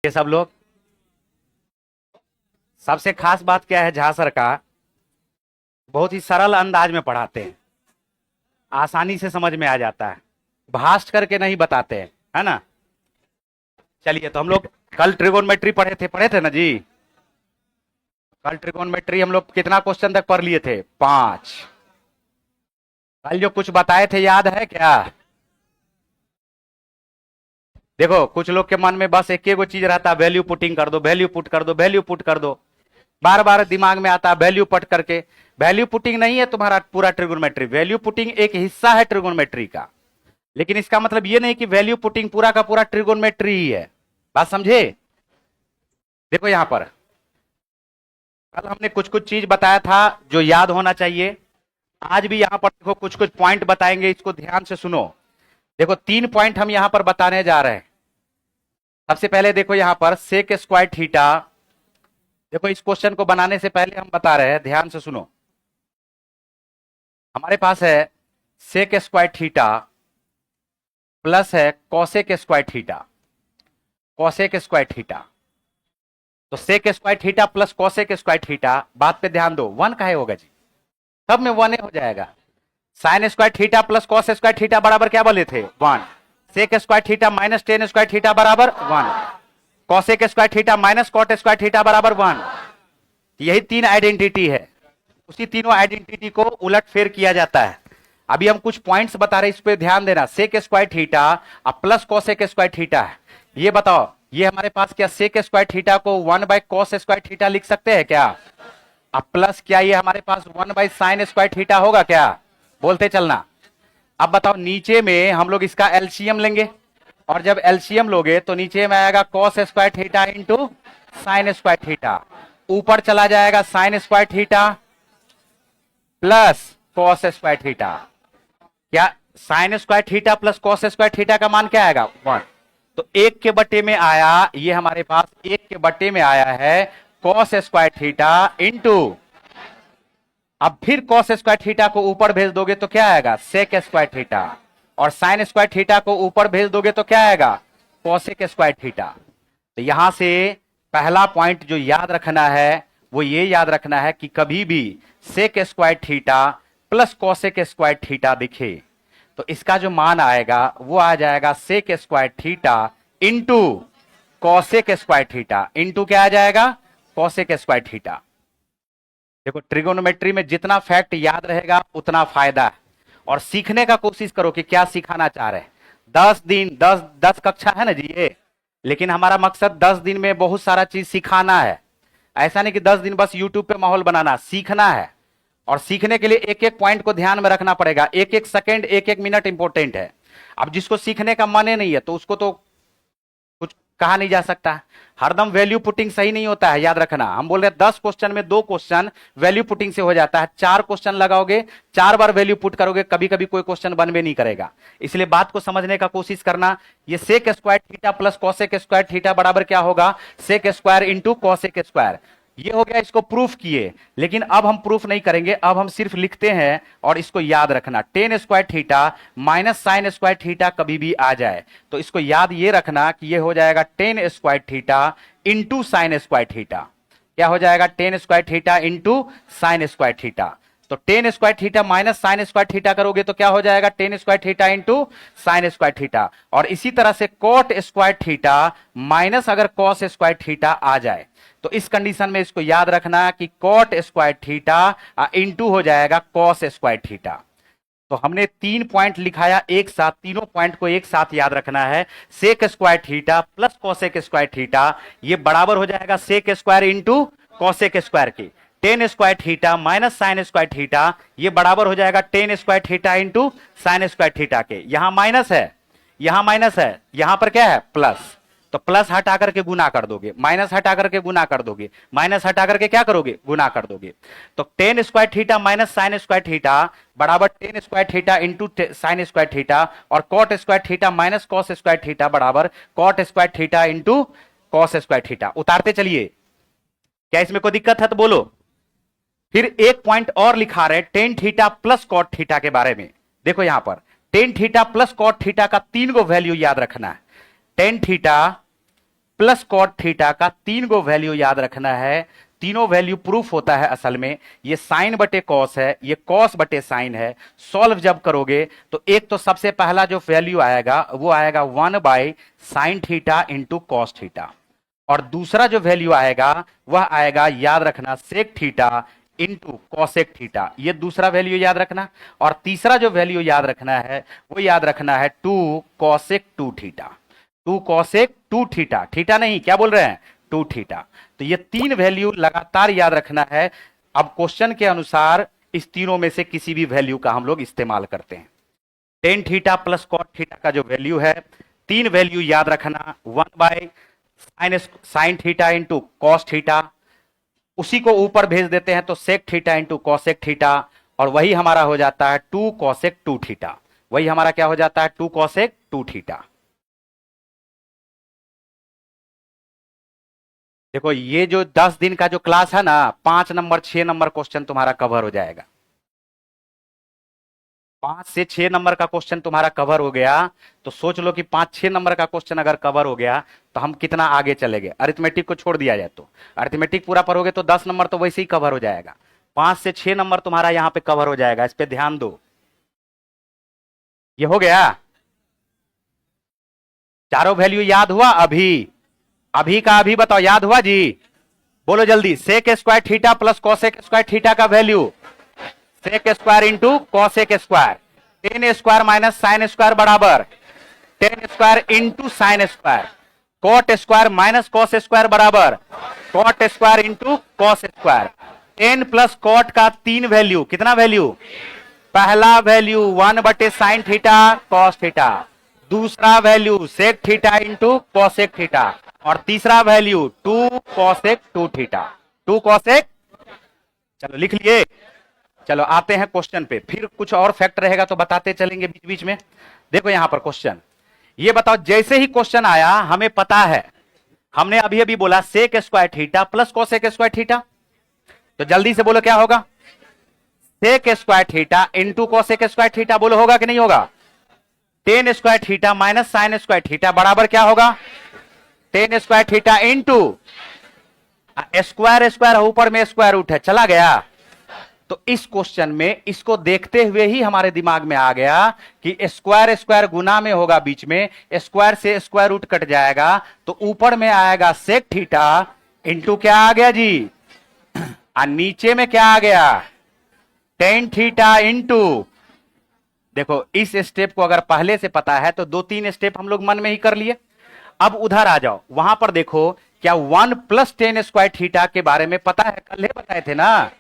के सब लोग? सबसे खास बात क्या है, झा सर का बहुत ही सरल अंदाज में पढ़ाते हैं, आसानी से समझ में आ जाता है, भास्ट करके नहीं बताते हैं, है ना। चलिए, तो हम लोग कल ट्रिगोनोमेट्री पढ़े थे ना जी। कल ट्रिगोनोमेट्री हम लोग कितना क्वेश्चन तक पढ़ लिए थे? 5। कल जो कुछ बताए थे याद है क्या? देखो, कुछ लोग के मन में बस एक ही चीज रहता है, वैल्यू पुटिंग कर दो, वैल्यू पुट कर दो, वैल्यू पुट कर दो, बार बार दिमाग में आता है वैल्यू पुट करके। वैल्यू पुटिंग नहीं है तुम्हारा पूरा ट्रिगोनोमेट्री, वैल्यू पुटिंग एक हिस्सा है ट्रिगोनोमेट्री का, लेकिन इसका मतलब ये नहीं कि वैल्यू पुटिंग पूरा का पूरा ट्रिगोनोमेट्री ही है। बात समझे? देखो यहां पर कल हमने कुछ कुछ चीज बताया था जो याद होना चाहिए। आज भी यहां पर देखो कुछ कुछ पॉइंट बताएंगे, इसको ध्यान से सुनो। देखो 3 पॉइंट हम यहां पर बताने जा रहे हैं। सबसे पहले देखो यहां पर सेक स्क्वायर थीटा। देखो इस क्वेश्चन को बनाने से पहले हम बता रहे हैं, ध्यान से सुनो। हमारे पास है सेक स्क्वायर थीटा प्लस है cosec square theta, cosec square theta. तो sec square theta plus cosec square theta, बात पे ध्यान दो, 1 काहे होगा जी? सब में 1 हो जाएगा। Sine square theta plus cos square theta बराबर क्या बोले थे? 1। Sec square theta minus tan square theta बराबर 1। Cosec square theta minus cot square theta बराबर 1। यही 3 आइडेंटिटी है। उसी तीनों आइडेंटिटी को उलट फेर किया जाता है। अभी हम कुछ पॉइंट्स बता रहे हैं, इस पे ध्यान देना। सेक स्क्वायर थीटा अब प्लस कॉसेक स्क्वायर थीटा है। ये बताओ, ये हमारे पास क्या सेक स्क्वायर थीटा को 1 बाय कॉस स्क्वायर थीटा लिख सकते हैं क्या? अब प्लस क्या ये हमारे पास 1 बाय साइन स्क्वायर थीटा होगा क्या? बोलते चलना। अब बताओ, नीचे में हम लोग इसका एलसीएम लेंगे, और जब एलसीएम लोगे तो नीचे में आएगा cos square theta into sine square theta. ऊपर चला जाएगा sine square theta plus cos square theta. क्या sine square theta plus cos square theta का मान क्या आएगा? 1। तो 1 के बट्टे में आया, ये हमारे पास 1 के बट्टे में आया है कॉस स्क्वायर थीटा इंटू, अब फिर कॉस स्क्वायर थीटा को ऊपर भेज दोगे तो क्या आएगा? Sec square theta. और साइन स्क्वायर थीटा को ऊपर भेज दोगे तो क्या आएगा? Cosec square theta. तो यहां से पहला पॉइंट जो याद रखना है वो ये याद रखना है कि कभी भी sec square theta plus cosec square theta दिखे तो इसका जो मान आएगा वो आ जाएगा sec square theta into cosec square theta. Into क्या आ जाएगा? Cosec square theta. देखो, ट्रिगोनोमेट्री में जितना फैक्ट याद रहेगा उतना फायदा है, और सीखने का कोशिश करो कि क्या सिखाना चाह रहे हैं। 10 दिन 10 कक्षा है ना जी ये, लेकिन हमारा मकसद 10 दिन में बहुत सारा चीज सिखाना है। ऐसा नहीं कि 10 दिन बस यूट्यूब पे माहौल बनाना, सीखना है। और सीखने के लिए एक एक पॉइंट को ध्यान में रखना पड़ेगा, एक एक सेकंड एक एक मिनट इंपॉर्टेंट है। अब जिसको सीखने का मन ही नहीं है तो उसको तो कुछ कहा नहीं जा सकता। हरदम वैल्यू पुटिंग सही नहीं होता है, याद रखना। हम बोल रहे हैं 10 क्वेश्चन में 2 क्वेश्चन वैल्यू पुटिंग से हो जाता है। 4 क्वेश्चन लगाओगे, 4 बार वैल्यू पुट करोगे, कभी कभी कोई क्वेश्चन बनवे नहीं करेगा। इसलिए बात को समझने का कोशिश करना। ये sec square theta plus cosec square theta बराबर क्या होगा? Sec square into cosec square. ये हो गया, इसको प्रूफ किए। लेकिन अब हम प्रूफ नहीं करेंगे, अब हम सिर्फ लिखते हैं। और इसको याद रखना, ten square theta minus sine square theta कभी भी आ जाए तो इसको याद ये रखना कि ये हो जाएगा tan square theta into sine square theta. क्या हो जाएगा? Tan square theta into sine square theta. तो tan square theta minus sine square theta करोगे तो क्या हो जाएगा? Tan square theta into sine square theta. और इसी तरह से कॉट स्क्वायर थीटा माइनस अगर कॉस स्क्वायर थीटा आ जाए तो इस कंडीशन में इसको याद रखना कि कॉट स्क्वायर थीटा इंटू हो जाएगा कॉस स्क्वायर थीटा। तो हमने 3 पॉइंट लिखाया एक साथ, तीनों पॉइंट को एक साथ याद रखना है। Sec square theta plus cosec square theta ये बराबर हो जाएगा sec square into cosec square के। Tan square theta minus sine square theta ये बराबर हो जाएगा tan square theta into sine square theta के। यहां माइनस है, यहां माइनस है, यहां पर क्या है? प्लस। तो प्लस हटा करके गुना कर दोगे, माइनस हटा करके गुना कर दोगे, माइनस हटा करके क्या करोगे? गुना कर दोगे। तो tan square theta minus sine square theta बराबर tan square theta into sine square theta, और cot square theta minus cos square theta बराबर cot square theta into cos square theta. उतारते चलिए, क्या इसमें कोई दिक्कत है तो बोलो। फिर एक पॉइंट और लिखा रहे tan theta plus cot theta के बारे में। देखो यहां पर tan theta plus cot theta का 3 गो वैल्यू याद रखना है। Tan theta plus cot theta का 3 गो वैल्यू याद रखना है। तीनों वैल्यू प्रूफ होता है असल में। ये साइन बटे कॉस है, ये कॉस बटे साइन है। सॉल्व जब करोगे तो एक तो सबसे पहला जो वैल्यू आएगा वो आएगा 1/sin theta into cos theta, और दूसरा जो वैल्यू आएगा वह आएगा, याद रखना, sec theta into cosec theta. ये दूसरा वैल्यू याद रखना। और तीसरा जो वैल्यू याद रखना है वो याद रखना है 2 cosec 2 theta. 2 cosec 2 theta, theta नहीं, क्या बोल रहे हैं, 2 थीटा। तो ये 3 वैल्यू लगातार याद रखना है। अब क्वेश्चन के अनुसार इस तीनों में से किसी भी वैल्यू का हम लोग इस्तेमाल करते हैं। Tan theta plus cot theta का जो वैल्यू है, 3 वैल्यू याद रखना, 1/sin theta into cos theta, उसी को ऊपर भेज देते हैं तो sec theta into cosec theta, और वही हमारा हो जाता है 2 कॉसेक 2 थीटा। वही हमारा क्या हो जाता है, 2 कॉसेक 2 थीटा। देखो ये जो 10 दिन का जो क्लास है ना, 5 नंबर 6 नंबर क्वेश्चन तुम्हारा कवर हो जाएगा। 5 से 6 नंबर का क्वेश्चन तुम्हारा कवर हो गया तो सोच लो कि 5-6 नंबर का क्वेश्चन अगर कवर हो गया तो हम कितना आगे चले गए। अरिथमेटिक को छोड़ दिया जाए तो अरिथमेटिक पूरा पढ़ोगे तो 10 नंबर तो वैसे ही कवर हो जाएगा। 5 से 6 नंबर तुम्हारा यहां पे कवर हो जाएगा, इस पे ध्यान दो। ये हो गया, चारों वैल्यू याद हुआ। अभी अभी का अभी बताओ, याद हुआ जी? बोलो जल्दी। Sec square theta plus cosec square theta का value sec square into cosec square, tan square minus sine square बराबर tan square into sine square, cot square minus cos square बराबर cot square into cos square. Tan plus cot का 3 value, कितना value? पहला value 1/sin theta cos theta, दूसरा value sec theta into cosec theta, और तीसरा value 2 cosec 2 theta. 2 cosec, चलो लिख लिए। चलो आते हैं क्वेश्चन पे, फिर कुछ और फैक्ट रहेगा तो बताते चलेंगे बीच बीच में। देखो यहां पर क्वेश्चन, ये बताओ, जैसे ही क्वेश्चन आया हमें पता है, हमने अभी अभी बोला sec square theta plus cosec square theta, तो जल्दी से बोलो क्या होगा? Sec square theta into cosec square theta, बोलो होगा कि नहीं होगा? Tan square theta minus sine square theta बराबर क्या होगा? Tan square theta into square square ऊपर में स्क्वायर रूट है, चला गया। तो इस क्वेश्चन में इसको देखते हुए ही हमारे दिमाग में आ गया कि स्क्वायर स्क्वायर गुना में होगा, बीच में स्क्वायर से स्क्वायर रूट कट जाएगा, तो ऊपर में आएगा सेक थीटा इंटू क्या आ गया जी, और नीचे में क्या आ गया, टेन थीटा इंटू। देखो इस स्टेप को अगर पहले से पता है तो 2-3 स्टेप हम लोग मन में ही कर लिए। अब उधर आ जाओ, वहां पर देखो क्या 1 प्लस टेन स्क्वायर थीटा के बारे में पता है? कल ही बताए थे ना,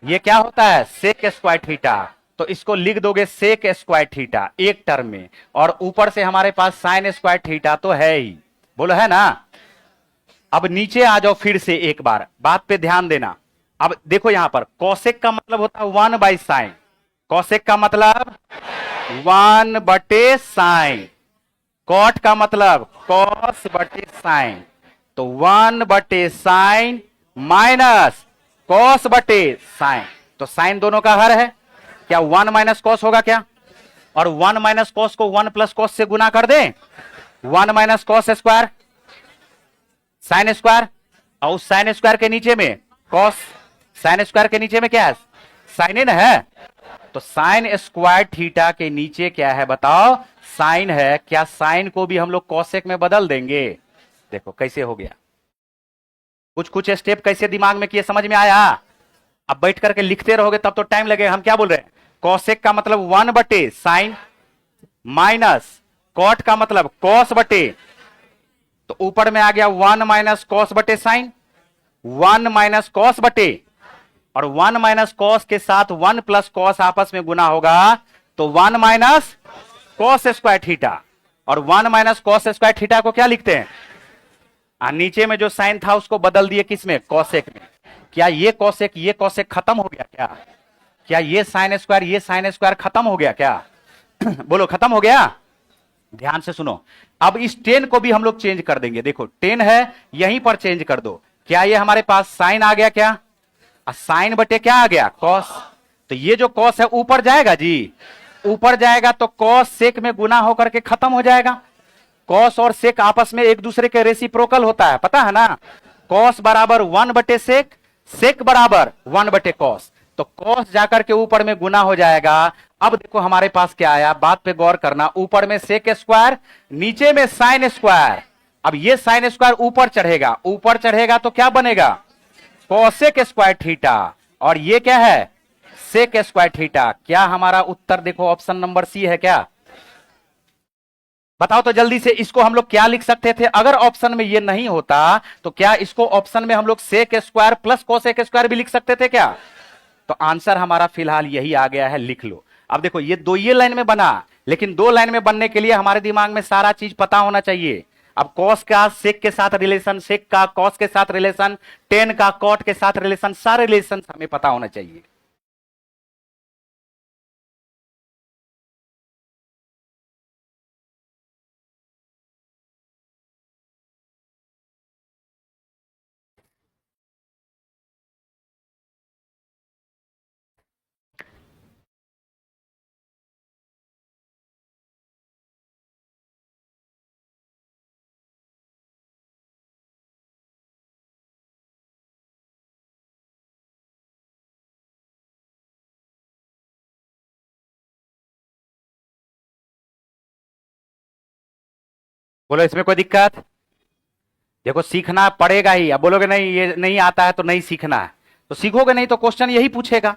ये क्या होता है, सेक स्क्वायर थीटा। तो इसको लिख दोगे सेक स्क्वायर थीटा एक टर्म में, और ऊपर से हमारे पास साइन स्क्वायर थीटा तो है ही, बोलो है ना। अब नीचे आ जाओ फिर से एक बार, बात पे ध्यान देना। अब देखो यहां पर कॉसेक का मतलब होता है 1/sin, कॉसेक का मतलब 1/sin, कॉट का मतलब कॉस बटे साइन, तो 1/sin माइनस कॉस बटे साइन, तो साइन दोनों का हर है, क्या 1 माइनस कॉस होगा क्या? और 1 माइनस कॉस को 1 प्लस कॉस से गुना कर दें, 1 minus cos square sine square, और उस साइन स्क्वायर के नीचे में कॉस, साइन स्क्वायर के नीचे में क्या है, साइन इन है, तो साइन स्क्वायर थीटा के नीचे क्या है बताओ, साइन है। क्या साइन को भी हम लोग कॉसेक में बदल देंगे? देखो कैसे हो गया, कुछ कुछ स्टेप कैसे दिमाग में किए, समझ में आया? अब बैठ करके लिखते रहोगे तब तो टाइम लगेगा। हम क्या बोल रहे हैं, कॉसेक का मतलब 1/sin माइनस कॉट का मतलब कॉस बटे, तो ऊपर में आ गया 1 माइनस कॉस बटे साइन, 1 माइनस कॉस बटे, और 1 माइनस कॉस के साथ 1 प्लस कॉस आपस में गुना होगा, तो 1 माइनस कॉस स्क्वायर थीटा, और 1 माइनस कॉस स्क्वायर थीटा को क्या लिखते हैं, नीचे में जो साइन था उसको बदल दिए किस में, कॉसेक में। क्या ये कॉसेक खत्म हो गया क्या? क्या ये साइन स्क्वायर खत्म हो गया क्या? बोलो खत्म हो गया? ध्यान से सुनो, अब इस 10 को भी हम लोग चेंज कर देंगे। देखो 10 है, यहीं पर चेंज कर दो। क्या ये हमारे पास साइन आ गया क्या? साइन बटे क्या आ गया, कॉस। तो ये जो कॉस है ऊपर जाएगा जी, ऊपर जाएगा तो कॉस सेक में गुना होकर के खत्म हो जाएगा। कॉस और सेक आपस में एक दूसरे के रेसिप्रोकल होता है, पता है ना। कॉस बराबर 1/सेक, सेक बराबर 1/कॉस, तो कॉस जाकर के ऊपर में गुना हो जाएगा। अब देखो हमारे पास क्या आया, बात पे गौर करना, ऊपर में सेक स्क्वायर, नीचे में साइन स्क्वायर। अब ये साइन स्क्वायर ऊपर चढ़ेगा, ऊपर चढ़ेगा तो क्या बनेगा, कॉसेक स्क्वायर थीटा, और ये क्या है, सेक स्क्वायर थीटा। क्या हमारा उत्तर देखो ऑप्शन नंबर सी है क्या, बताओ तो जल्दी से। इसको हम लोग क्या लिख सकते थे, अगर ऑप्शन में ये नहीं होता तो क्या इसको ऑप्शन में हम लोग sec square plus cosec square भी लिख सकते थे क्या। तो आंसर हमारा फिलहाल यही आ गया है, लिख लो। अब देखो ये दो ये लाइन में बना, लेकिन दो लाइन में बनने के लिए हमारे दिमाग में सारा चीज पता होना चाहिए। अब कॉस का सेक के साथ रिलेशन, सेक का कॉस के साथ रिलेशन, टेन का कॉट के साथ रिलेशन, सारे रिलेशन हमें पता होना चाहिए। बोलो इसमें कोई दिक्कत, देखो सीखना पड़ेगा ही। अब बोलोगे नहीं ये नहीं आता है तो नहीं सीखना है, तो सीखोगे नहीं तो क्वेश्चन यही पूछेगा,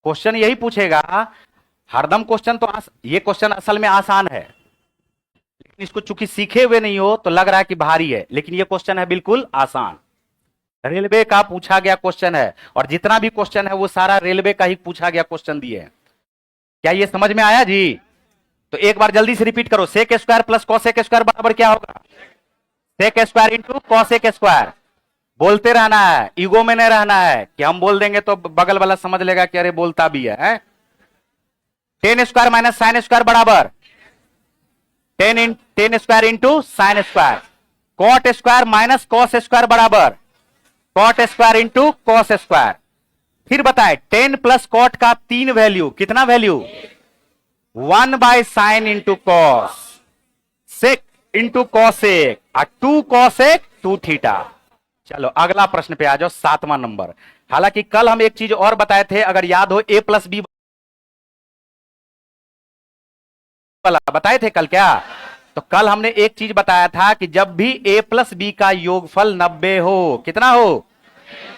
क्वेश्चन यही पूछेगा हरदम। क्वेश्चन तो ये क्वेश्चन असल में आसान है, लेकिन इसको चूंकि सीखे हुए नहीं हो तो लग रहा है कि भारी है, लेकिन ये क्वेश्चन है बिल्कुल आसान। रेलवे का पूछा गया क्वेश्चन है, और जितना भी क्वेश्चन है वो सारा रेलवे का ही पूछा गया क्वेश्चन दिए है। क्या ये समझ में आया जी। तो एक बार जल्दी से रिपीट करो, sec square plus cosec square बराबर क्या होगा, sec square into cosec square. बोलते रहना है, ईगो में नहीं रहना है कि हम बोल देंगे तो बगल वाला समझ लेगा कि अरे बोलता भी है। Tan square minus sine square बराबर tan square into sine square. Cot square minus cos square बराबर cot square into cos square. फिर बताए 10 प्लस कॉट का 3 वैल्यू, कितना वैल्यू, 1/साइन into cos, sec into cosec, और 2 कॉसेक 2 थीटा। चलो अगला प्रश्न पे आ जाओ, 7वां नंबर। हालांकि कल हम एक चीज और बताए थे, अगर याद हो, a प्लस बी वाला बताए थे कल क्या। तो कल हमने एक चीज बताया था कि जब भी a प्लस बी का योगफल 90 हो, कितना हो,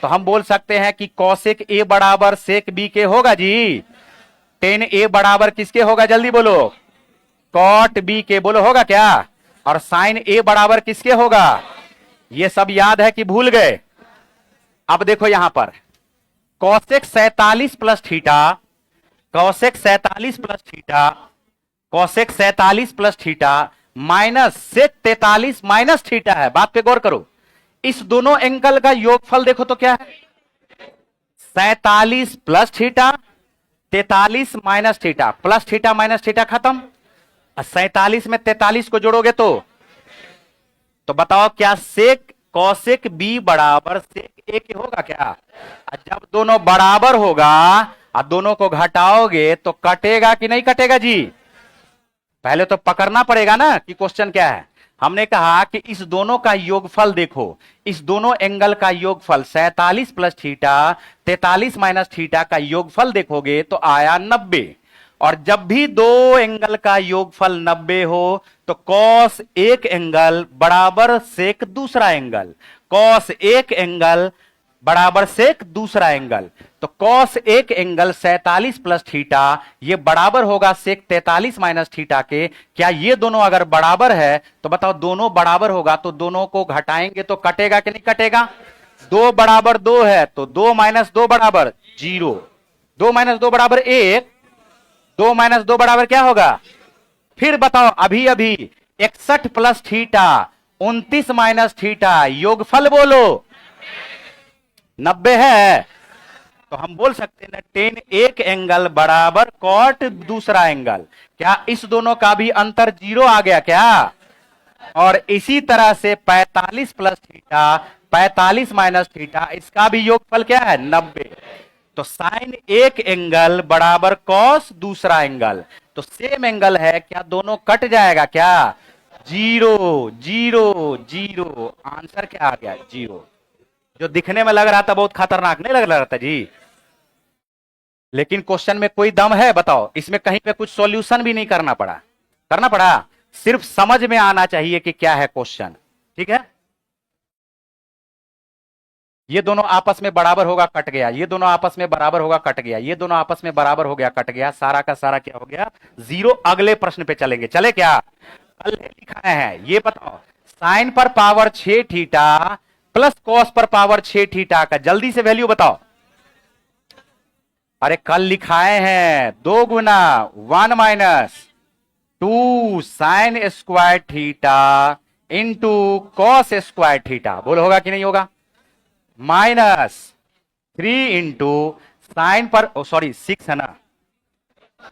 तो हम बोल सकते हैं कि कॉसेक a बराबर सेक b के होगा जी। टेन a बराबर किसके होगा, जल्दी बोलो, कॉट b के, बोलो होगा क्या। और साइन a बराबर किसके होगा, ये सब याद है कि भूल गए। अब देखो यहां पर cosec 47 plus theta, cosec 47 plus theta, cosec 47 plus theta minus sec 43 minus theta है। बात पे गौर करो, इस दोनों एंगल का योगफल देखो तो क्या है, 47 plus theta, 43 minus theta, plus theta minus theta खत्म। 47 में 43 को जोड़ोगे तो बताओ क्या सेक कॉसेक बी बराबर सेक ए के होगा क्या। जब दोनों बराबर होगा और दोनों को घटाओगे तो कटेगा कि नहीं कटेगा जी। पहले तो पकड़ना पड़ेगा ना कि क्वेश्चन क्या है। हमने कहा कि इस दोनों का योगफल देखो, इस दोनों एंगल का योगफल 47 प्लस थीटा 43 माइनस थीटा का योगफल देखोगे तो आया 90। और जब भी दो एंगल का योगफल 90 हो तो कॉस एक एंगल बराबर सेक दूसरा एंगल, कॉस एक एंगल बराबर सेक दूसरा एंगल। तो कॉस एक एंगल 47 प्लस थीटा ये बराबर होगा सेक 43 माइनस थीटा के। क्या ये दोनों अगर बराबर है तो बताओ, दोनों बराबर होगा तो दोनों को घटाएंगे तो कटेगा कि नहीं कटेगा। 2 बराबर 2 है तो 2 माइनस 2 बराबर 0, 2 माइनस 2 बराबर 1, 2 माइनस 2 बराबर क्या होगा। फिर बताओ अभी अभी 61 प्लस थीटा 29 माइनस थीटा योगफल बोलो 90 है। तो हम बोल सकते हैं ना, टेन एक एंगल बराबर कॉट दूसरा एंगल। क्या इस दोनों का भी अंतर 0 आ गया क्या। और इसी तरह से 45 प्लस थीटा 45 माइनस थीटा इसका भी योगफल क्या है 90। तो साइन एक एंगल बराबर कॉस दूसरा एंगल, तो सेम एंगल है क्या, दोनों कट जाएगा क्या, जीरो जीरो जीरो, आंसर क्या आ गया, जीरो। जो दिखने में लग रहा था बहुत खतरनाक, नहीं लग रहा था जी, लेकिन क्वेश्चन में कोई दम है बताओ, इसमें कहीं पे कुछ सॉल्यूशन भी नहीं करना पड़ा, सिर्फ समझ में आना चाहिए कि क्या है क्वेश्चन। ठीक है, ये दोनों आपस में बराबर होगा कट गया, ये दोनों आपस में बराबर होगा कट गया, ये दोनों आपस में बराबर हो गया कट गया, सारा का सारा क्या हो गया, जीरो। अगले प्रश्न पे चलेंगे, चले क्या, कल लिखा है ये बताओ, साइन पर पावर 6 थीटा प्लस कॉस पर पावर 6 थीटा का जल्दी से वैल्यू बताओ। अरे कल लिखाए हैं, 2 गुना 1 minus 2 sign square theta into cos square theta, बोलो होगा कि नहीं होगा, माइनस 3 इंटू साइन पर, सॉरी 6 है ना,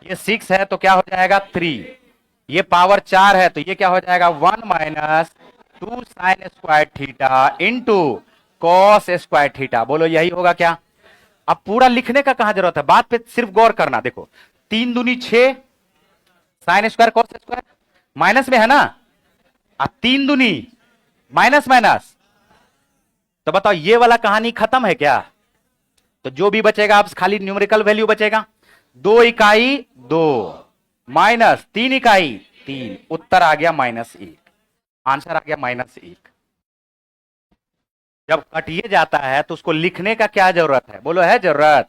ये 6 है तो क्या हो जाएगा 3, ये पावर 4 है तो ये क्या हो जाएगा 1 minus 2 sign square theta into cos square theta, बोलो यही होगा क्या। अब पूरा लिखने का कहां जरूरत है, बात पे सिर्फ गौर करना। देखो 3 दूनी 6 sine square cos square, minus में है ना, अब 3 दूनी माइनस माइनस, तो बताओ ये वाला कहानी खत्म है क्या, तो जो भी बचेगा अब खाली न्यूमेरिकल वैल्यू बचेगा, 2 इकाई 2 माइनस 3 इकाई 3, उत्तर आ गया -1, आंसर आ गया -1। जब कटिए जाता है तो उसको लिखने का क्या जरूरत है, बोलो है जरूरत,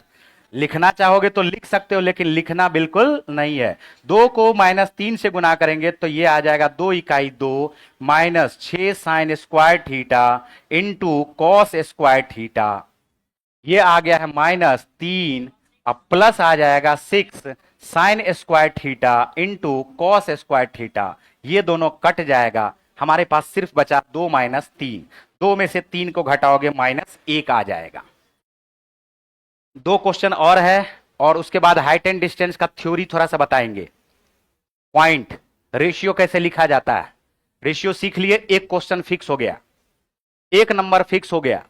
लिखना चाहोगे तो लिख सकते हो लेकिन लिखना बिल्कुल नहीं है। 2 को -3 से गुना करेंगे तो ये आ जाएगा 2 इकाई 2 minus 6 sign square theta into cos square theta, ये आ गया है -3, अब प्लस आ जाएगा 6 sign square theta into cos square theta, ये दोनों कट जाएगा, हमारे पास सिर्फ बचा 2 माइनस 3, 2 में से 3 को घटाओगे -1 आ जाएगा। 2 क्वेश्चन और है और उसके बाद हाइट एंड डिस्टेंस का थ्योरी थोड़ा सा बताएंगे, पॉइंट रेशियो कैसे लिखा जाता है, रेशियो सीख लिए, एक क्वेश्चन फिक्स हो गया, एक नंबर फिक्स हो गया,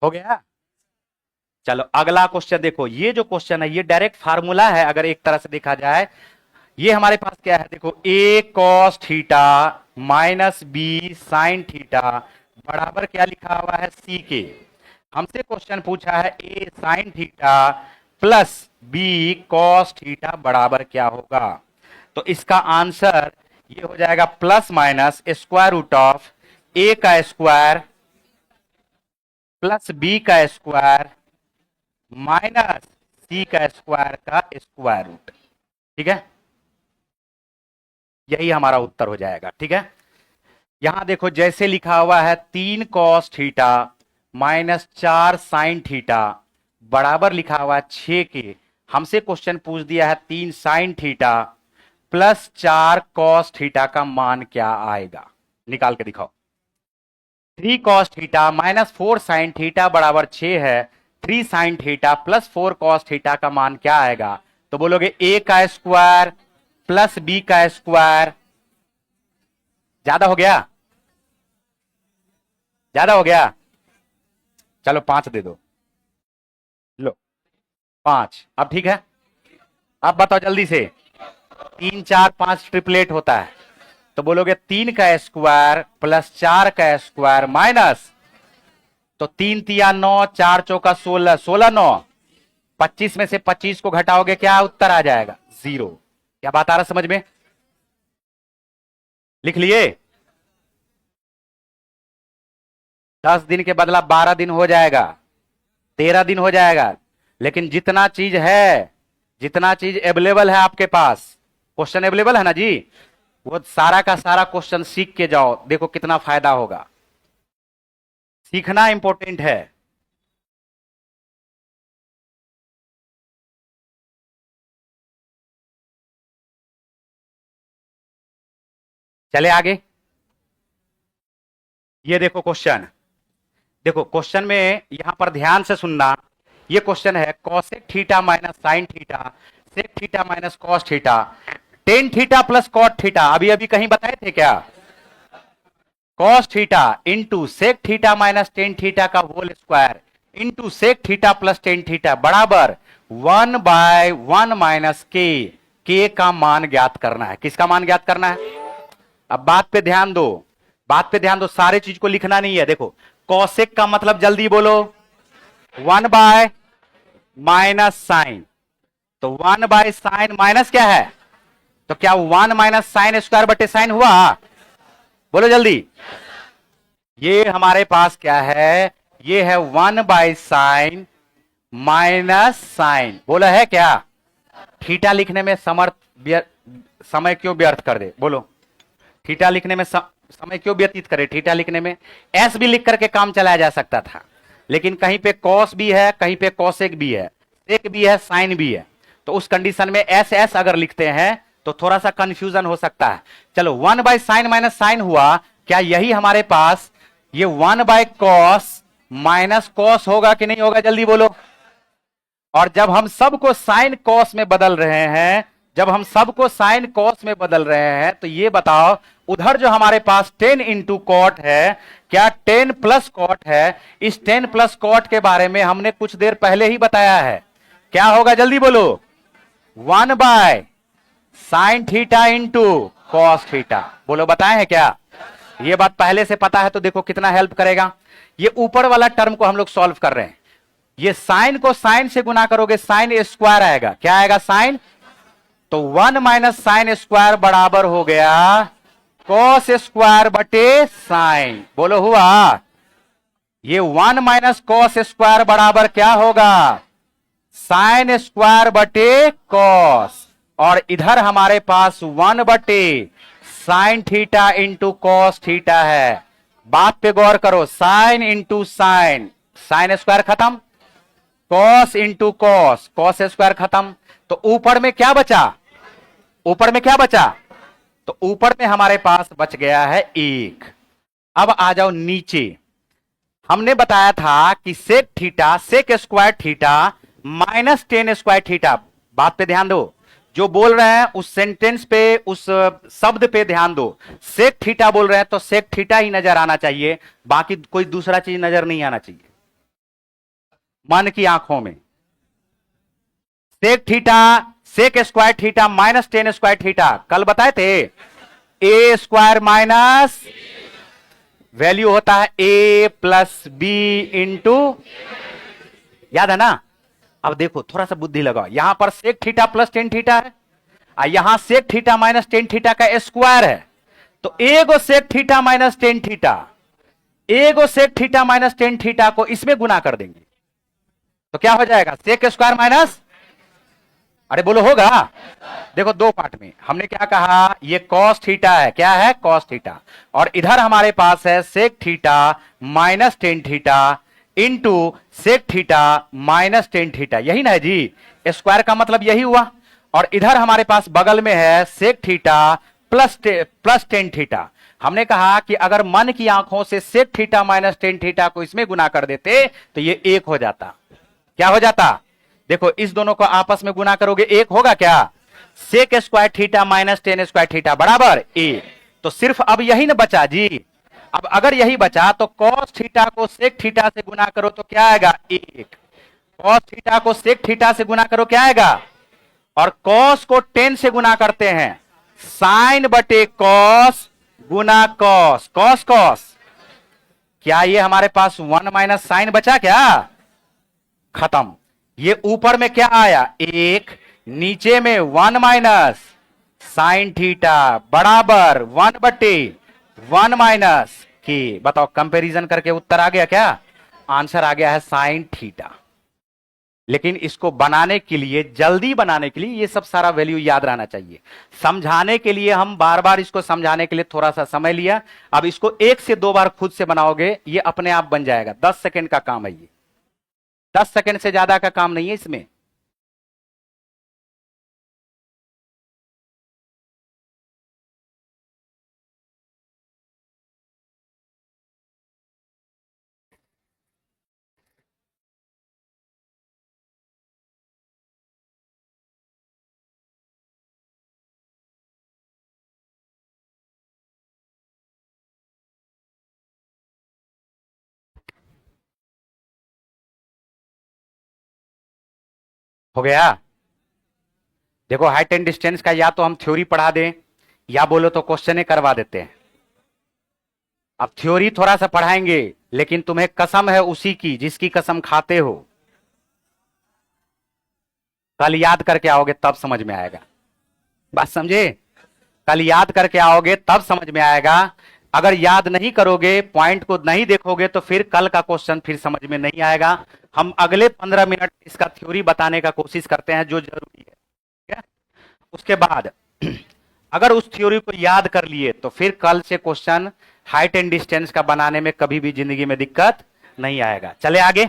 हो गया। चलो अगला क्वेश्चन देखो, ये जो क्वेश्चन है ये डायरेक्ट फार्मूला है, अगर एक तरह से देखा जाए, ये हमारे पास क्या है, देखो a cos theta minus B sine theta बराबर क्या लिखा हुआ है c के, हमसे क्वेश्चन पूछा है a sine theta plus b cos theta बराबर क्या होगा, तो इसका आंसर ये हो जाएगा plus minus square root of a का स्क्वायर प्लस b का स्क्वायर माइनस c का स्क्वायर का स्क्वायर रूट। ठीक है, यही हमारा उत्तर हो जाएगा। ठीक है, यहां देखो जैसे लिखा हुआ है 3 cos theta minus 4 sign theta बराबर लिखा हुआ है 6 के, हमसे क्वेश्चन पूछ दिया है 3 sign theta plus 4 cos theta का मान क्या आएगा, निकाल के दिखाओ। 3 cos theta minus 4 sign theta बराबर 6 है, 3 sign theta plus 4 cos theta का मान क्या आएगा, तो बोलोगे a का स्क्वायर प्लस बी का स्क्वायर, ज्यादा हो गया, ज्यादा हो गया, चलो 5 दे दो, लो 5, अब ठीक है, अब बताओ जल्दी से, 3 4 5 ट्रिपलेट होता है, तो बोलोगे 3 का स्क्वायर प्लस 4 का स्क्वायर माइनस, तो 3 तिया 9, 4 चौका 16, 16 9, 25 में से 25 को घटाओगे क्या उत्तर आ जाएगा 0। क्या बात आ रहा समझ में, लिख लिए, 10 दिन के बदला 12 दिन हो जाएगा, 13 दिन हो जाएगा, लेकिन जितना चीज है, जितना चीज अवेलेबल है आपके पास, क्वेश्चन अवेलेबल है ना जी, वो सारा का सारा क्वेश्चन सीख के जाओ, देखो कितना फायदा होगा, सीखना इंपॉर्टेंट है। चले आगे, ये देखो क्वेश्चन, देखो क्वेश्चन में यहां पर ध्यान से सुनना, ये क्वेश्चन है cosec theta minus sine theta sec theta minus cos theta tan theta plus cot theta, अभी अभी कहीं बताए थे क्या, cos theta into sec theta minus tan theta का whole square into sec theta plus tan theta बराबर 1/1 minus के का मान ज्ञात करना है। किसका मान ज्ञात करना है? अब बात पे ध्यान दो, बात पे ध्यान दो, सारे चीज को लिखना नहीं है। देखो कॉसेक का मतलब जल्दी बोलो 1 माइनस साइन, तो 1/साइन माइनस क्या है? तो क्या 1 माइनस साइन स्क्वायर बटे साइन हुआ? बोलो जल्दी। ये हमारे पास क्या है? ये है 1/साइन माइनस साइन। बोला है क्या? थीटा लिखने में समय क्यों व्यर्थ कर दे? बोलो थीटा लिखने में समय क्यों व्यतीत करे? थीटा लिखने में एस भी लिख करके काम चलाया जा सकता था, लेकिन कहीं पे कॉस भी है, कहीं पे कॉसेक भी है, सेक भी है, साइन भी है, तो उस कंडीशन में एस एस अगर लिखते हैं तो थोड़ा सा कंफ्यूजन हो सकता है। चलो 1/साइन माइनस साइन हुआ, क्या यही हमारे पास ये 1/कॉस माइनस कॉस होगा कि नहीं होगा? जल्दी बोलो। और जब हम सबको साइन कॉस में बदल रहे हैं, जब हम सबको साइन कॉस में बदल रहे हैं, तो ये बताओ उधर जो हमारे पास 10 इंटू कॉट है, क्या 10 प्लस कॉट है? इस 10 प्लस कॉट के बारे में हमने कुछ देर पहले ही बताया है। क्या होगा? जल्दी बोलो। 1/साइन थीटा इंटू कॉस थीटा। बोलो बताए हैं क्या? ये बात पहले से पता है तो देखो कितना हेल्प करेगा। ये ऊपर वाला टर्म को हम लोग सॉल्व कर रहे हैं। ये साइन को साइन से गुना करोगे, साइन स्क्वायर आएगा। क्या आएगा? साइन। तो 1 माइनस साइन स्क्वायर बराबर हो गया कॉस स्क्वायर बटे साइन। बोलो हुआ? ये 1 माइनस कॉस स्क्वायर बराबर क्या होगा? साइन स्क्वायर बटे कॉस। और इधर हमारे पास 1 बटे sine theta into cos theta है। बात पे गौर करो, sine into sine, sine square खत्म, cos into cos, cos square खत्म। तो ऊपर में क्या बचा? ऊपर में क्या बचा? तो ऊपर में हमारे पास बच गया है 1। अब आ जाओ नीचे। हमने बताया था कि sec theta, sec square theta minus tan square theta. बात पे ध्यान दो, जो बोल रहे हैं उस सेंटेंस पे, उस शब्द पे ध्यान दो। सेक थीटा बोल रहे हैं तो सेक थीटा ही नजर आना चाहिए, बाकी कोई दूसरा चीज नजर नहीं आना चाहिए मन की आंखों में। Sec theta, sec square theta minus tan square theta कल बताए थे। ए स्क्वायर माइनस वैल्यू होता है ए प्लस बी इंटू, याद है ना? अब देखो थोड़ा सा बुद्धि लगाओ, यहां पर sec theta plus tan theta है, यहां sec theta minus tan theta का स्क्वायर है। तो एगो sec theta minus tan theta, एगो sec theta minus tan theta को इसमें गुना कर देंगे तो क्या हो जाएगा? सेक स्क्वायर माइनस, अरे बोलो होगा? देखो दो पार्ट में हमने क्या कहा, ये कॉस थीटा है। क्या है? Cos theta. और इधर हमारे पास है sec theta minus tan theta into sec theta minus tan theta, यही ना है जी? स्क्वायर का मतलब यही हुआ। और इधर हमारे पास बगल में है sec theta plus tan theta. हमने कहा कि अगर मन की आंखों से sec theta minus tan theta को इसमें गुना कर देते तो ये एक हो जाता। क्या हो जाता? देखो इस दोनों को आपस में गुना करोगे एक होगा क्या? Sec square theta minus tan square theta बराबर ए। तो सिर्फ अब यही ना बचा जी। अब अगर यही बचा तो कॉस थीटा को सेक थीटा से गुना करो तो क्या आएगा? एक। कॉस थीटा को सेक थीटा से गुना करो क्या आएगा? और कॉस को टेन से गुना करते हैं, साइन बटे कॉस गुना कॉस, कॉस कॉस। क्या ये हमारे पास 1 माइनस साइन बचा? क्या खत्म। ये ऊपर में क्या आया? एक, नीचे में 1 माइनस साइन थीटा बराबर 1 बटे 1 माइनस के। बताओ कंपैरिजन करके उत्तर आ गया क्या? आंसर आ गया है साइन थीटा। लेकिन इसको बनाने के लिए, जल्दी बनाने के लिए ये सब सारा वैल्यू याद रहना चाहिए। समझाने के लिए हम बार बार इसको समझाने के लिए थोड़ा सा समय लिया। अब इसको 1 से 2 बार खुद से बनाओगे, ये अपने आप बन जाएगा। 10 सेकंड का काम है ये, 10 सेकंड से ज्यादा का काम नहीं है इसमें। हो गया। देखो हाइट एंड डिस्टेंस का या तो हम थ्योरी पढ़ा दें या बोलो तो क्वेश्चन करवा देते हैं। अब थ्योरी थोड़ा सा पढ़ाएंगे, लेकिन तुम्हें कसम है उसी की जिसकी कसम खाते हो। कल याद करके आओगे तब समझ में आएगा। बात समझे? कल याद करके आओगे तब समझ में आएगा। अगर याद नहीं करोगे, पॉइंट को नहीं देखोगे, तो फिर कल का क्वेश्चन फिर समझ में नहीं आएगा। हम अगले 15 मिनट इसका थ्योरी बताने का कोशिश करते हैं जो जरूरी है, ठीक है? उसके बाद अगर उस थ्योरी को याद कर लिए तो फिर कल से क्वेश्चन हाइट एंड डिस्टेंस का बनाने में कभी भी जिंदगी में दिक्कत नहीं आएगा। चले आगे।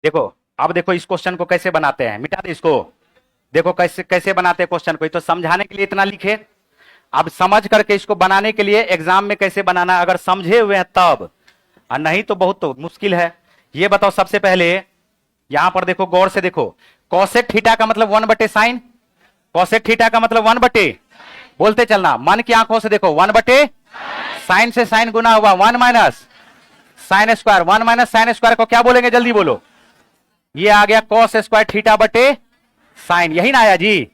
देखो अब देखो इस क्वेश्चन को कैसे बनाते हैं, मिटा दे इसको। देखो कैसे कैसे बनाते हैं क्वेश्चन को, तो समझाने के लिए इतना लिखे। अब समझ करके इसको बनाने के लिए एग्जाम में कैसे बनाना, अगर समझे हुए हैं तब, और नहीं तो बहुत तो मुश्किल है। ये बताओ सबसे पहले, यहां पर देखो गौर से देखो, कॉसेक थीटा का मतलब 1/sin, कॉसेक थीटा का मतलब 1/, बोलते चलना मन की आंखों से देखो, 1/, साइन से साइन गुना हुआ 1 minus sine square, 1 minus sine square को क्या बोलेंगे, जल्दी बोलो। ये आ गया कॉस स्क्वायर थीटा बटे साइन, यही ना आया जी।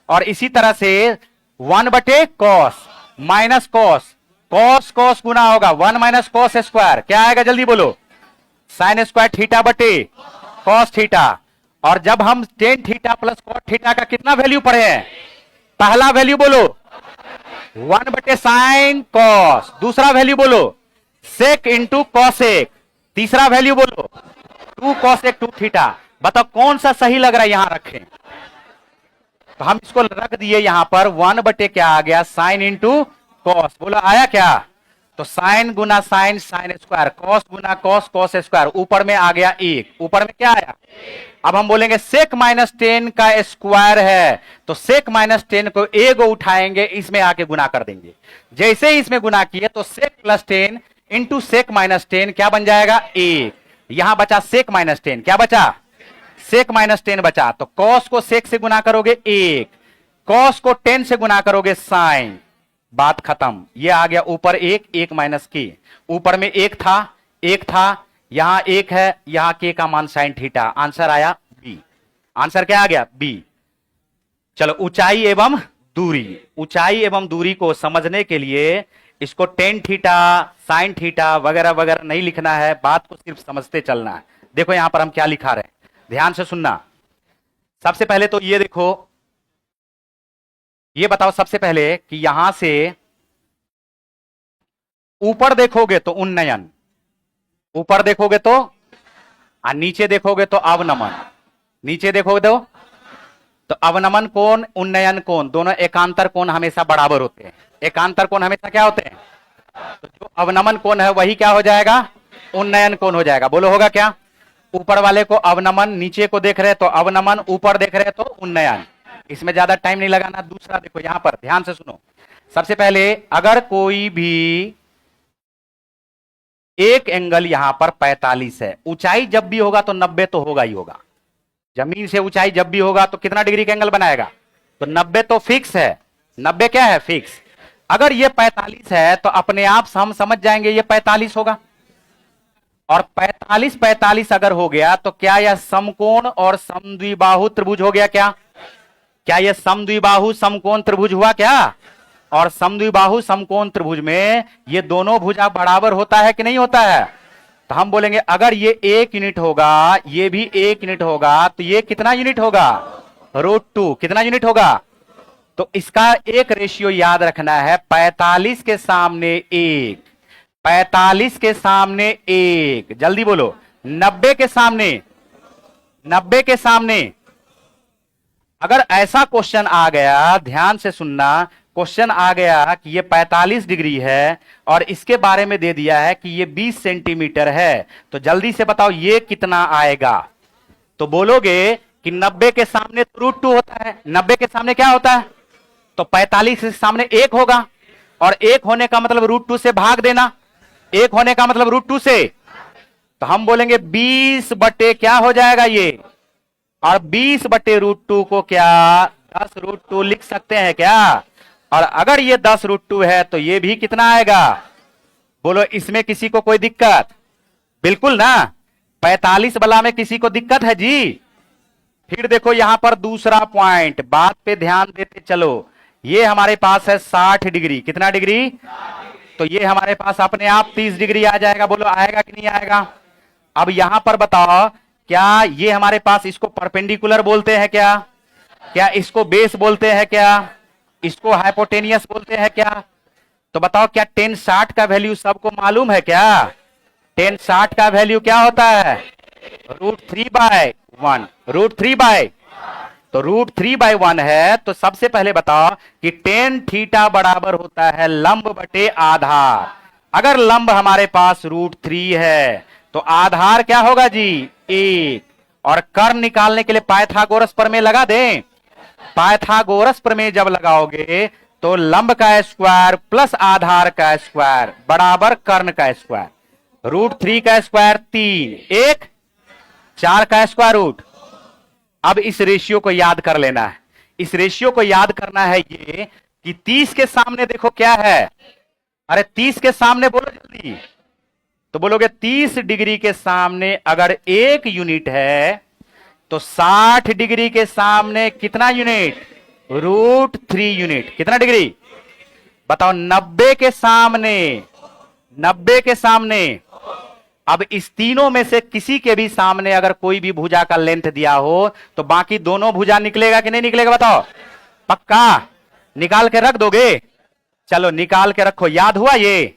और इसी तरह से 1/cos minus cos, cos cos गुना होगा 1 माइनस कॉस स्क्वायर, क्या आएगा जल्दी बोलो, साइन स्क्वायर थीटा बटे कॉस थीटा। और जब हम tan theta plus cot theta का कितना वैल्यू पढ़े हैं, पहला वैल्यू बोलो 1/sin कॉस, दूसरा वैल्यू बोलो सेक इंटू कॉसेक, तीसरा वैल्यू बोलो 2 कॉसेक 2 थीटा। बताओ कौन सा सही लग रहा है, यहां रखें। तो हम इसको रख दिए यहां पर 1/, क्या आ गया साइन इंटू कॉस, बोलो आया क्या, तो साइन गुना साइन साइन स्क्वायर, कॉस गुना कॉस कॉस स्क्वायर, ऊपर में आ गया 1, ऊपर में क्या आया। अब हम बोलेंगे सेक माइनस 10 का स्क्वायर है, तो सेक माइनस 10 को एक उठाएंगे, इसमें आके गुना कर देंगे। जैसे ही इसमें गुना किए तो sec plus 10 into sec minus 10 क्या बन जाएगा 1। यहां बचा सेक माइनस 10, क्या बचा सेक माइनस 10 बचा, तो कॉस को सेक से गुना करोगे 1, कॉस को 10 से गुना करोगे साइन, बात खत्म। ये आ गया ऊपर 1 माइनस के, ऊपर में 1 था, यहां 1 है, यहां के का मान साइन थीटा, आंसर आया बी। आंसर क्या आ गया बी। चलो ऊंचाई एवं दूरी, ऊंचाई एवं दूरी को समझने के लिए इसको टेन थीटा साइन थीटा वगैरह वगैरह नहीं लिखना है, बात को सिर्फ समझते चलना है। देखो यहां पर हम क्या लिखा रहे हैं, ध्यान से सुनना। सबसे पहले तो ये देखो, ये बताओ सबसे पहले कि यहां से ऊपर देखोगे तो उन्नयन, ऊपर देखोगे तो, और नीचे देखोगे तो अवनमन, नीचे देखोगे तो अवनमन कोण उन्नयन कोण दोनों एकांतर कोण हमेशा बराबर होते हैं। एकांतर कोण हमेशा क्या होते हैं, तो जो अवनमन कोण है वही क्या हो जाएगा, उन्नयन कोण हो जाएगा। बोलो होगा क्या, ऊपर वाले को अवनमन, नीचे को देख रहे तो अवनमन, ऊपर देख रहे तो उन्नयन। इसमें ज्यादा टाइम नहीं लगाना। दूसरा देखो यहां पर ध्यान से सुनो, सबसे पहले अगर कोई भी एक एंगल यहां पर 45 है, ऊंचाई जब भी होगा तो 90 तो होगा ही होगा, जमीन से ऊंचाई जब भी होगा तो कितना डिग्री का एंगल बनाएगा, तो 90 तो फिक्स है, 90 क्या है फिक्स। अगर ये 45 है तो अपने आप हम समझ जाएंगे ये 45 होगा, और 45 अगर हो गया तो क्या यह समकोण और समद्विबाहु त्रिभुज हो गया, क्या यह समद्विबाहु समकोण त्रिभुज हुआ क्या। और समद्विबाहु समकोण त्रिभुज में ये दोनों भुजा बराबर होता है कि नहीं होता है, तो हम बोलेंगे अगर ये 1 यूनिट होगा, ये भी 1 यूनिट होगा, तो ये कितना यूनिट होगा, √2, कितना यूनिट होगा। तो इसका एक रेशियो याद रखना है, 45 के सामने 1, 45 के सामने 1, जल्दी बोलो 90 के सामने, 90 के सामने। अगर ऐसा क्वेश्चन आ गया, ध्यान से सुनना, क्वेश्चन आ गया कि ये 45 डिग्री है और इसके बारे में दे दिया है कि ये 20 सेंटीमीटर है, तो जल्दी से बताओ ये कितना आएगा। तो बोलोगे कि 90 के सामने तो √2 होता है, 90 के सामने क्या होता है, तो 45 के सामने 1 होगा, और 1 होने का मतलब √2 से भाग देना, 1 होने का मतलब √2 से, तो हम बोलेंगे 20 बटे क्या हो जाएगा ये, और 20 बटे √2 को क्या 10 √2 लिख सकते हैं क्या। और अगर ये 10 √2 है तो ये भी कितना आएगा, बोलो इसमें किसी को कोई दिक्कत, बिल्कुल ना। 45 वाला में किसी को दिक्कत है जी? फिर देखो यहां पर दूसरा पॉइंट, बात पे ध्यान देते चलो। ये हमारे पास है 60 डिग्री, कितना डिग्री? तो ये हमारे पास अपने आप 30 डिग्री आ जाएगा। बोलो आएगा कि नहीं आएगा? अब यहां पर बताओ, क्या ये हमारे पास इसको परपेंडिकुलर बोलते हैं क्या? क्या इसको बेस बोलते हैं क्या? इसको हाइपोटेनियस बोलते हैं क्या? तो बताओ क्या tan 60 का वैल्यू सबको मालूम है क्या? tan 60 का वैल्यू क्या होता है? √3/1। √3/, तो √3/1 है। तो सबसे पहले बताओ कि tan थीटा बराबर होता है लंब बटे आधार। अगर लंब हमारे पास √3 है तो आधार क्या होगा जी? 1। और कर्ण निकालने के लिए पाइथागोरस प्रमेय लगा दें। पाइथागोरस प्रमेय जब लगाओगे तो लंब का स्क्वायर प्लस आधार का स्क्वायर बराबर कर्ण का स्क्वायर। √3 का स्क्वायर 3, 1 4 का स्क्वायर रूट। अब इस रेशियो को याद कर लेना है। इस रेशियो को याद करना है ये कि 30 के सामने देखो क्या है। अरे 30 के सामने बोलो जल्दी। तो बोलोगे 30 डिग्री के सामने अगर 1 यूनिट है तो 60 डिग्री के सामने कितना यूनिट? √3 यूनिट। कितना डिग्री बताओ? 90 के सामने, 90 के सामने। अब इस तीनों में से किसी के भी सामने अगर कोई भी भुजा का लेंथ दिया हो तो बाकी दोनों भुजा निकलेगा कि नहीं निकलेगा? बताओ पक्का निकाल के रख दोगे? चलो निकाल के रखो। याद हुआ ये?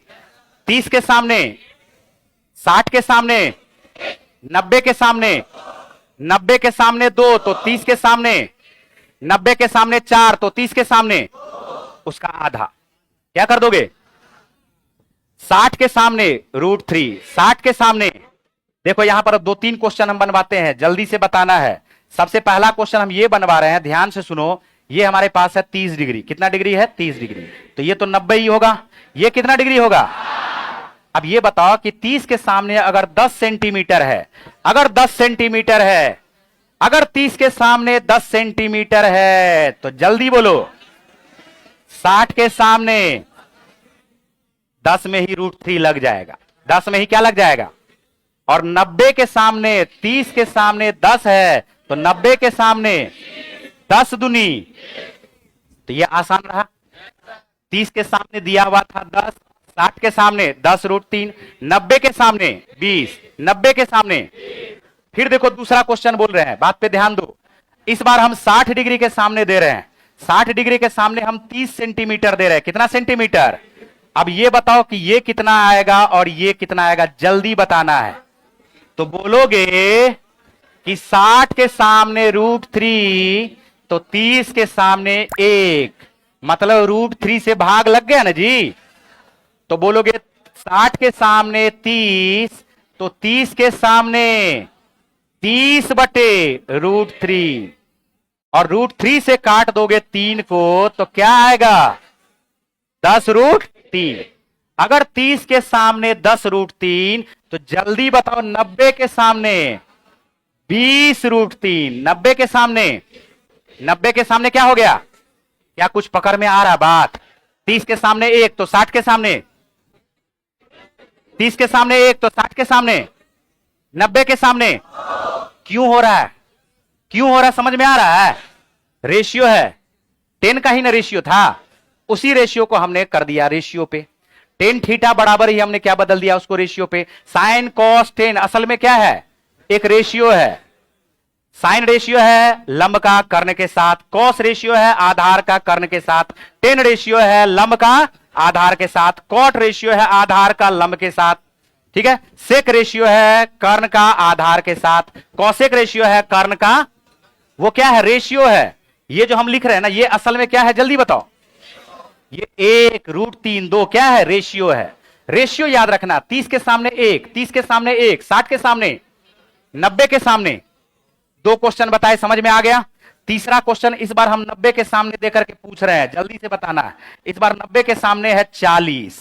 30 के सामने, 60 के सामने, 90 के सामने, 90 के सामने 2 तो 30 के सामने, 90 के सामने 4 तो 30 के सामने उसका आधा। क्या कर दोगे? 60 के सामने √3, 60 के सामने। देखो यहां पर 2-3 क्वेश्चन हम बनवाते हैं, जल्दी से बताना है। सबसे पहला क्वेश्चन हम ये बनवा रहे हैं, ध्यान से सुनो। ये हमारे पास है 30 डिग्री। कितना डिग्री है? 30 डिग्री। तो ये तो 90 ही होगा। ये कितना डिग्री होगा? अब ये बताओ कि 30 के सामने अगर 10 सेंटीमीटर है, अगर 10 सेंटीमीटर है, अगर 30 के सामने 10 सेंटीमीटर है तो जल्दी बोलो 60 के सामने 10 में ही √3 लग जाएगा। 10 में ही क्या लग जाएगा? और 90 के सामने, 30 के सामने 10 है तो 90 के सामने 10 दूनी। तो ये आसान रहा। 30 के सामने दिया हुआ था 10, 60 के सामने 10 √3, 90 के सामने 20, 90 के सामने। फिर देखो दूसरा क्वेश्चन बोल रहे हैं, बात पे ध्यान दो। इस बार हम 60 डिग्री के सामने दे रहे हैं। 60 डिग्री के सामने हम 30 सेंटीमीटर दे रहे हैं। कितना सेंटीमीटर? अब ये बताओ कि ये कितना आएगा और ये कितना आएगा, जल्दी बताना है। तो बोलोगे कि 60 के सामने √3 तो 30 के सामने 1, मतलब √3 से भाग लग गया ना जी। तो बोलोगे 60 के सामने 30 तो 30 के सामने 30 बटे √3 और √3 से काट दोगे 3 को तो क्या आएगा? 10 √3। अगर 30 के सामने 10 √3 तो जल्दी बताओ 90 के सामने 20 √3। 90 के सामने, 90 के सामने क्या हो गया? क्या कुछ पकड़ में आ रहा बात? 30 के सामने 1 तो 60 के सामने, 30 के सामने 1 तो 60 के सामने, 90 के सामने। क्यों हो रहा है? क्यों हो रहा है? समझ में आ रहा है? रेशियो है, 10 का ही ना रेशियो था, उसी रेशियो को हमने कर दिया रेशियो पे। tan थीटा बराबर ही हमने क्या बदल दिया उसको रेशियो पे। साइन कॉस tan असल में क्या है? एक रेशियो है। साइन रेशियो है लंब का कर्ण के साथ, कॉस रेशियो है आधार का कर्ण के साथ, tan रेशियो है लंब का आधार के साथ, कॉट रेशियो है आधार का लंब के साथ। ठीक है। सेक रेशियो है कर्ण का आधार के साथ, कॉसेक रेशियो है कर्ण का, वो क्या है? रेशियो है। ये जो हम लिख रहे हैं ना ये असल में क्या है? जल्दी बताओ। ये 1 √3 2 क्या है? रेशियो है। रेशियो याद रखना। 30 के सामने 1, 30 के सामने 1, 60 के सामने, 90 के सामने। 2 क्वेश्चन बताए, समझ में आ गया? तीसरा क्वेश्चन इस बार हम 90 के सामने देकर के पूछ रहे हैं, जल्दी से बताना है। इस बार 90 के सामने है 40,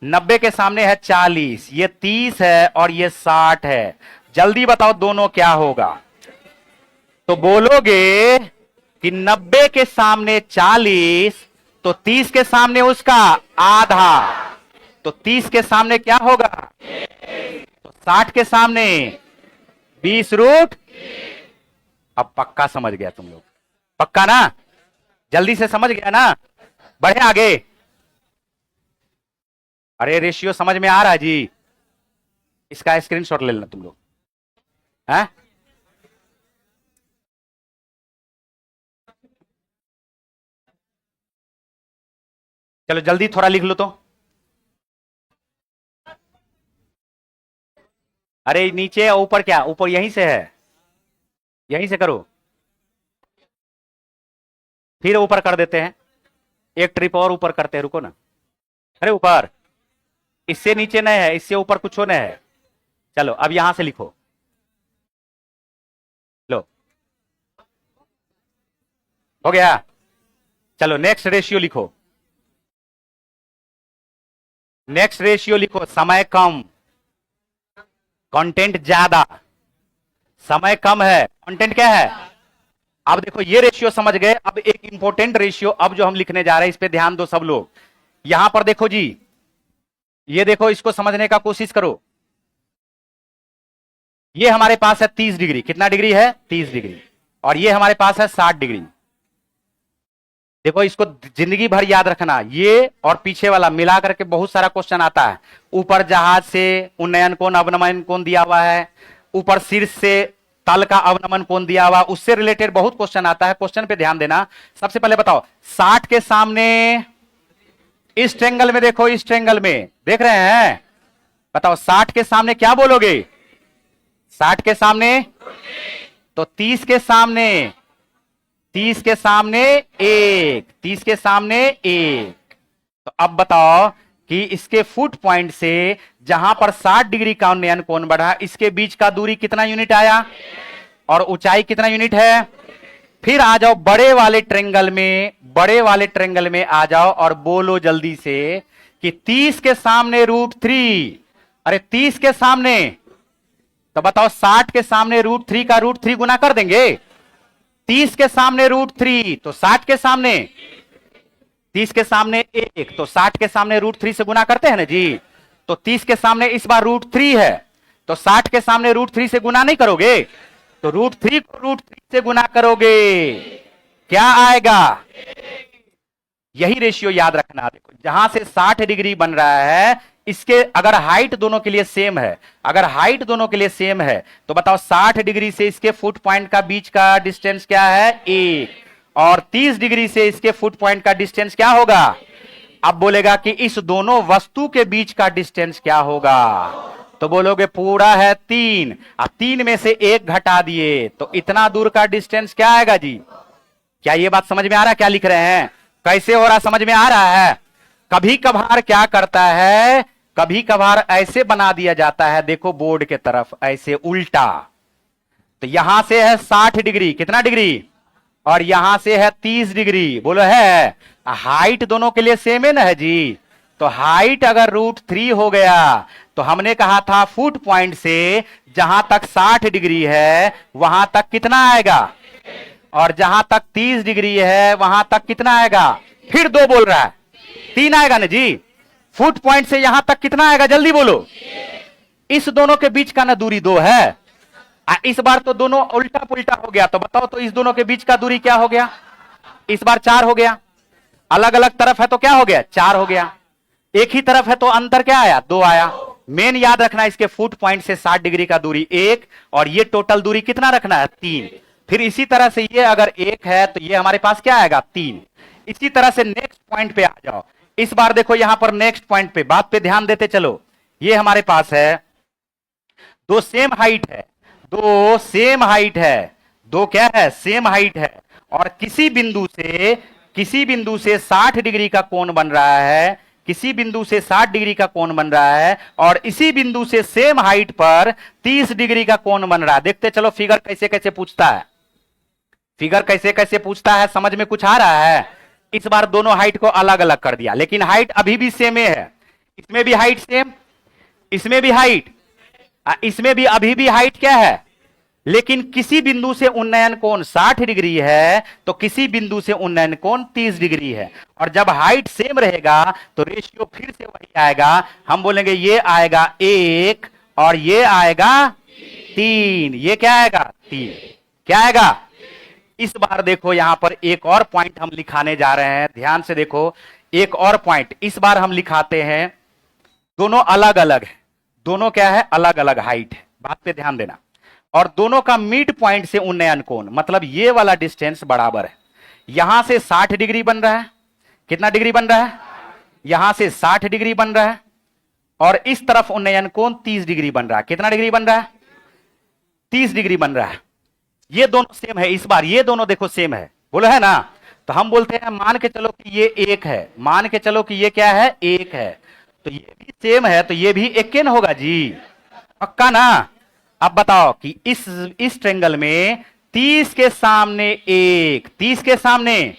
90 के सामने है 40, ये 30 है और ये 60 है। जल्दी बताओ दोनों क्या होगा? तो बोलोगे कि 90 के सामने 40 तो 30 के सामने उसका आधा, तो 30 के सामने क्या होगा? तो 60 के सामने 20 √ अब पक्का समझ गया तुम लोग, पक्का ना, जल्दी से समझ गया ना, बढ़े आगे। अरे रेशियो समझ में आ रहा है जी, इसका स्क्रीनशॉट ले लेना तुम लोग, हैं? चलो जल्दी थोड़ा लिख लो तो। अरे नीचे ऊपर, क्या ऊपर यहीं से है, यहीं से करो, फिर ऊपर कर देते हैं, एक ट्रिप और ऊपर करते हैं, रुको ना। अरे ऊपर, इससे नीचे नहीं है, इससे ऊपर कुछ नहीं है। चलो अब यहां से लिखो, लो हो गया। चलो नेक्स्ट रेशियो लिखो, नेक्स्ट रेशियो लिखो, समय कम कंटेंट ज्यादा, समय कम है कंटेंट क्या है। अब देखो ये रेशियो समझ गए, अब एक इंपॉर्टेंट रेशियो अब जो हम लिखने जा रहे हैं, इस पे ध्यान दो सब लोग। यहां पर देखो जी, ये देखो, इसको समझने का कोशिश करो। ये हमारे पास है 30 डिग्री, कितना डिग्री है 30 डिग्री, और ये हमारे पास है 60 डिग्री। देखो इसको जिंदगी भर याद रखना, ये और पीछे वाला मिला करके बहुत सारा क्वेश्चन आता है। ऊपर जहाज से उन्नयन कोण अवनमन कोण दिया हुआ है, ऊपर शीर्ष से तल का अवनमन कोण दिया हुआ, उससे रिलेटेड बहुत क्वेश्चन आता है। क्वेश्चन पे ध्यान देना। सबसे पहले बताओ 60 के सामने, इस ट्रेंगल में देखो, इस ट्रेंगल में देख रहे हैं, बताओ 60 के सामने क्या बोलोगे। 60 के सामने, तो 30 के सामने, 30 के सामने एक, 30 के सामने एक। तो अब बताओ कि इसके फुट पॉइंट से जहां पर 60 डिग्री का उन्नयन कोण बढ़ा, इसके बीच का दूरी कितना यूनिट आया, और ऊंचाई कितना यूनिट है। फिर आ जाओ बड़े वाले ट्रेंगल में, बड़े वाले ट्रेंगल में आ जाओ और बोलो जल्दी से कि 30 के सामने √3। अरे 30 के सामने, तो बताओ 60 के सामने √3 का √3 गुना कर देंगे। 30 के सामने √3, तो 60 के सामने, 30 के सामने एक, तो 60 के सामने √3 से गुना करते हैं ना जी। तो 30 के सामने इस बार √3 है, तो 60 के सामने √3 से गुना नहीं करोगे, तो √3 को √3 से गुना करोगे, क्या आएगा। यही रेशियो याद रखना। देखो जहां से 60 डिग्री बन रहा है, इसके अगर हाइट दोनों के लिए सेम है, अगर हाइट दोनों के लिए सेम है, तो बताओ 60 डिग्री से इसके फुट पॉइंट का बीच का डिस्टेंस क्या है 1, और 30 डिग्री से इसके फुट पॉइंट का डिस्टेंस क्या होगा। अब बोलेगा कि इस दोनों वस्तु के बीच का डिस्टेंस क्या होगा, तो बोलोगे पूरा है 3, अब 3 में से 1 घटा दिए, तो इतना दूर का डिस्टेंस क्या आएगा जी। क्या ये बात समझ में आ रहा है, क्या लिख रहे हैं, कैसे हो रहा, समझ में आ रहा है। कभी कभार क्या करता है, कभी कभार ऐसे बना दिया जाता है, देखो बोर्ड के तरफ ऐसे उल्टा, तो यहां से है 60 डिग्री, कितना डिग्री, और यहां से है 30 डिग्री, बोलो है। हाइट दोनों के लिए सेम है ना है जी, तो हाइट अगर √3 हो गया, तो हमने कहा था फुट पॉइंट से जहां तक 60 डिग्री है वहां तक कितना आएगा, और जहां तक 30 डिग्री है वहां तक कितना आएगा। फिर 2 बोल रहा है, 3 आएगा ना जी। फुट पॉइंट से यहां तक कितना आएगा, जल्दी बोलो। इस दोनों के बीच का ना दूरी 2 है, इस बार तो दोनों उल्टा पुल्टा हो गया, तो बताओ तो इस दोनों के बीच का दूरी क्या हो गया, इस बार 4 हो गया। अलग अलग तरफ है तो क्या हो गया 4 हो गया, एक ही तरफ है तो अंतर क्या आया 2 आया। मेन याद रखना, इसके फुट पॉइंट से 60 डिग्री का दूरी 1, और ये टोटल दूरी कितना रखना है 3। फिर इसी तरह से ये अगर 1 है तो ये हमारे पास क्या आएगा 3। इसी तरह से नेक्स्ट पॉइंट पे आ जाओ। इस बार देखो यहां पर नेक्स्ट पॉइंट पे, बात पे ध्यान देते चलो। ये हमारे पास है 2 सेम हाइट है, 2 सेम हाइट है, 2 क्या है सेम हाइट है, और किसी बिंदु से 60 डिग्री का कोण बन रहा है, किसी बिंदु से 60 डिग्री का कोण बन रहा है, और इसी बिंदु से सेम हाइट पर 30 डिग्री का कोण बन रहा है। देखते चलो फिगर कैसे कैसे पूछता है, फिगर कैसे कैसे पूछता है, समझ में कुछ आ रहा है। इस बार दोनों हाइट को अलग अलग कर दिया, लेकिन हाइट अभी भी सेम है। इसमें भी हाइट सेम, इसमें भी हाइट, इसमें भी अभी भी हाइट क्या है, लेकिन किसी बिंदु से उन्नयन कोण 60 डिग्री है, तो किसी बिंदु से उन्नयन कोण 30 डिग्री है। और जब हाइट सेम रहेगा तो रेशियो फिर से वही आएगा, हम बोलेंगे ये आएगा 1 और ये आएगा 3, ये क्या आएगा 3, क्या आएगा। इस बार देखो यहां पर एक और पॉइंट हम लिखाने जा रहे हैं, ध्यान से देखो, एक और पॉइंट इस बार हम लिखाते हैं। दोनों अलग अलग है, दोनों क्या है, अलग अलग हाइट है, बात पे ध्यान देना। और दोनों का मिड पॉइंट से उन्नयन कोण, मतलब ये वाला डिस्टेंस बराबर है। यहां से 60 डिग्री बन रहा है, कितना डिग्री बन रहा है, यहां से 60 डिग्री बन रहा है, और इस तरफ उन्नयन कोण 30 डिग्री बन रहा है। कितना डिग्री बन रहा है, 30 डिग्री बन रहा है। ये दोनों सेम है, इस बार ये दोनों देखो सेम है, बोलो है ना। तो हम बोलते हैं मान के चलो कि ये एक है, मान के चलो कि ये क्या है, एक है, तो ये भी सेम है, तो ये भी एक न होगा जी, पक्का ना। अब बताओ कि इस ट्रेंगल में 30 के सामने एक, 30 के सामने,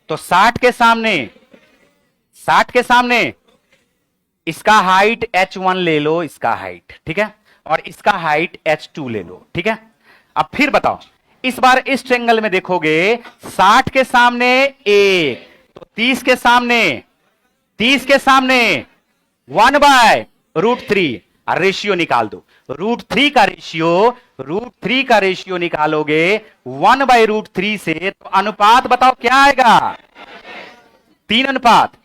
तो 60 के सामने, 60 के सामने इसका हाइट h1 ले लो, इसका हाइट, ठीक है, और इसका हाइट h2 ले लो, ठीक है। अब फिर बताओ, इस बार इस ट्रेंगल में देखोगे 60 के सामने एक, तो 30 के सामने, 30 के सामने 1/√3, और रेशियो निकाल दो, √3 का रेशियो, √3 का रेशियो निकालोगे 1/√3 से, तो अनुपात बताओ क्या आएगा, 3 अनुपात।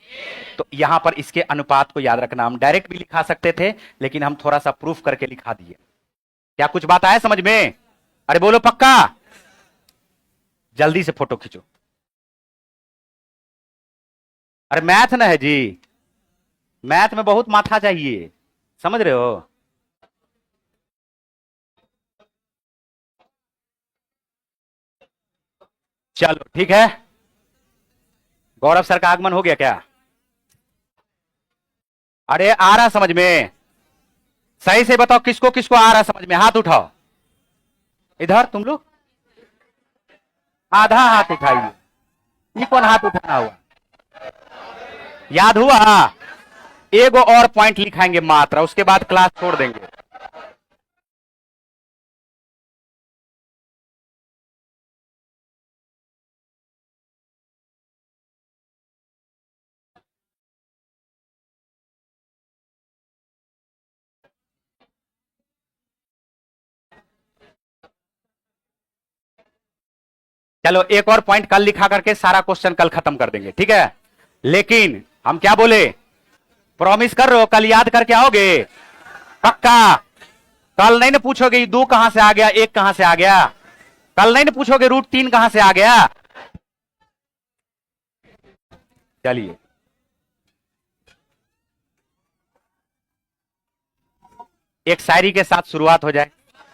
तो यहां पर इसके अनुपात को याद रखना, हम डायरेक्ट भी लिखा सकते थे, लेकिन हम थोड़ा सा प्रूफ करके लिखा दिए। क्या कुछ बात आया समझ में, अरे बोलो पक्का, जल्दी से फोटो खींचो। अरे मैथ ना है जी, मैथ में बहुत माथा चाहिए, समझ रहे हो। चलो ठीक है, गौरव सर का आगमन हो गया क्या, अरे आ रहा समझ में, सही से बताओ किसको किसको आ रहा समझ में, हाथ उठाओ, इधर तुम लोग आधा हाथ उठाइए, ये कौन हाथ उठाना हुआ, याद हुआ। एगो और पॉइंट लिखाएंगे मात्रा, उसके बाद क्लास छोड़ देंगे। चलो एक और पॉइंट कल लिखा करके सारा क्वेश्चन कल खत्म कर देंगे, ठीक है। लेकिन हम क्या बोले, प्रॉमिस कर रहे हो कल याद करके आओगे, पक्का। कल नहीं ना पूछोगे 2 कहां से आ गया, 1 कहां से आ गया, कल नहीं ना पूछोगे √3 कहां से आ गया। चलिए एक शायरी के साथ शुरुआत हो जाए।